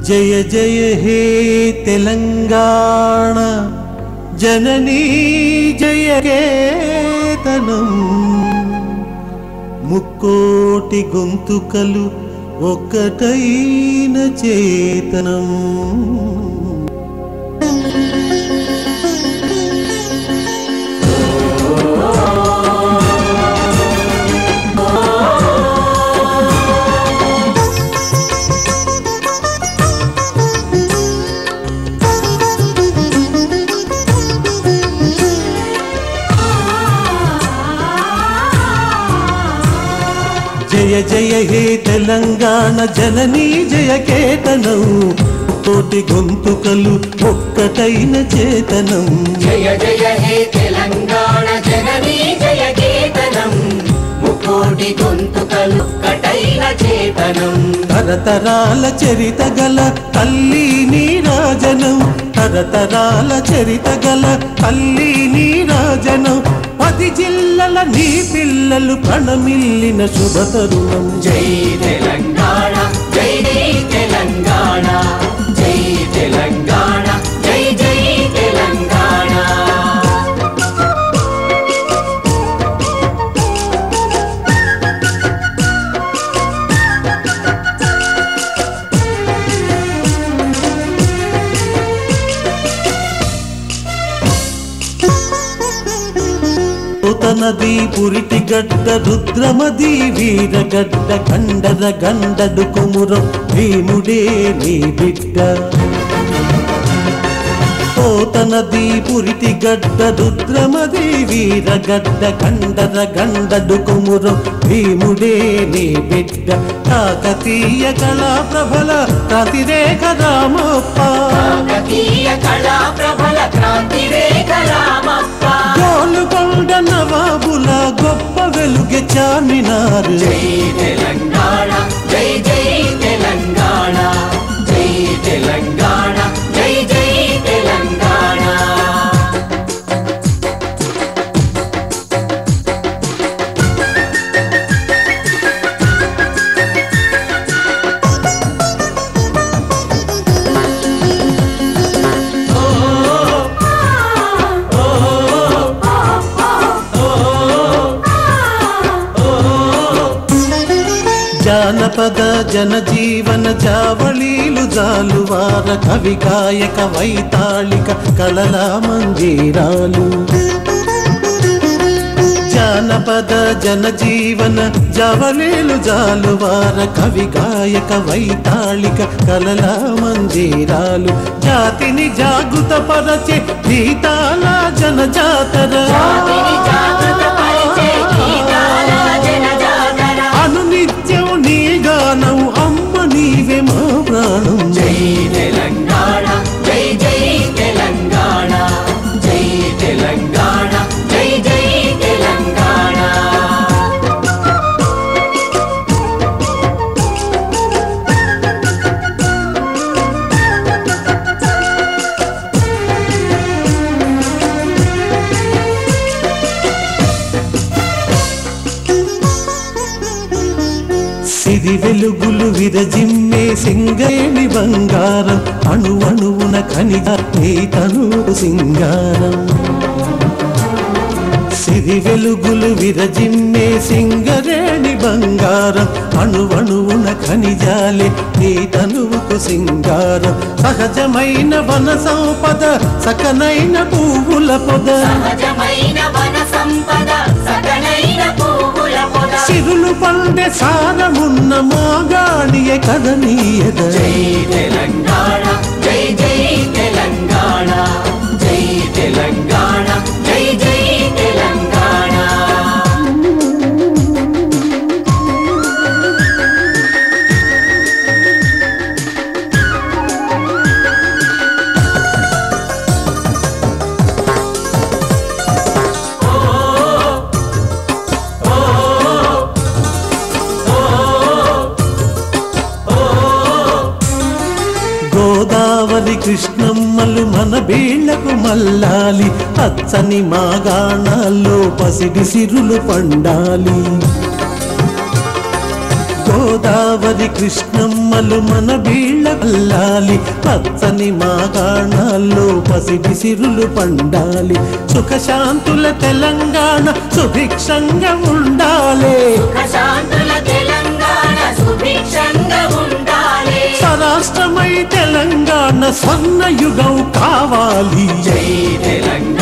జయ జయ హే తెలంగాణ జననీ జయ కేతనం ముక్కోటి గొంతుకలు ఒక్కటైన చేతనం జయ జయ హే తెలంగాణ జననీ జయ కేతనం కోటి గొంతుకలు ఒక్కటైన చేతనం జయ జయ హే తెలంగాణ జననీ జయ కేతనం ముకోటి గొంతుకలు ఒక్కటైన చేతనం తరతరాల చరిత గల తల్లి నీరాజనం తరతరాల చరిత గల తల్లి నీరాజనం 10 జిల్లల నీ పిల్లలు ప్రణమిల్లిన శుభ తరుణం జై తెలంగాణ జై జై తెలంగాణ జై తెలంగాణ జై జై తెలంగాణ నది పురిటి గడ్డ రుద్రమది వీరగడ్డ కండర గండడు కుమురం భీముడే నీ బిడ్డ నది పురిటి గడ్డ రుద్రమది వీరగడ్డ కండర గండడు కుమురం భీముడే నీ బిడ్డ కాకతీయ కళా ప్రభల క్రాంతిరేఖ రామప్ప కాకతీయ కళా ప్రభల క్రాంతిరేఖ రామప్ప గోలుకొండ నవాబుల గొప్ప వెలుగె చామినార్ జై తెలంగాణ జై జై తెలంగాణ జై తెలంగాణ జై జై తెలంగాణ జానపద జనజీవన జావళీలు జాలువార కవి గాయక వైతాళిక కళల మంజీరాలు జానపద జనజీవన జావళీలు జాలువార కవి గాయక వైతాళిక కళల మంజీరాలు జాతిని జాగృత పరచే గీతాల జనజాతర అనునిత్యం నీ గానం అమ్మ నీవే మా ప్రాణం జై తెలంగాణ జై జై తెలంగాణ జై తెలంగాణ జై జై తెలంగాణ సిరి వెలుగులు విరజిమ్మే సింగేణి బంగారం అణువణువున ఖనిజ నీ తనువు సింగారం సిరి వెలుగులు విరజిమ్మే సింగరేణి బంగారం అణువణువున ఖనిజాలే నీ తనువుకు సింగారం సహజమైన వన సంపద సకనైన పువ్వుల పొద సహజమైన వన సంపద సకనైన పువ్వుల పొద సిరులు పండే సారమున్న మాగాణియే కదనీయద జై తెలంగాణ జై జై తెలంగాణ జై తెలంగాణ జై జై తెలంగాణ గోదావరి కృష్ణమ్మలు మన బీళ్లకు మల్లాలి పచ్చని మాగాణాల్లో పసిడి సిరులు పండాలి గోదావరి కృష్ణమ్మలు మన వీళ్ళ అల్లాలి పచ్చని మాగాణాల్లో పసిడి సిరులు పండాలి సుఖశాంతుల తెలంగాణ సుభిక్షంగా ఉండాలి సుఖశాంతుల తెలంగాణ సుభిక్షంగా ఉండాలి స్వరాష్ట్రమై తెలంగాణ స్వర్ణయుగం కావాలి జై తెలంగాణ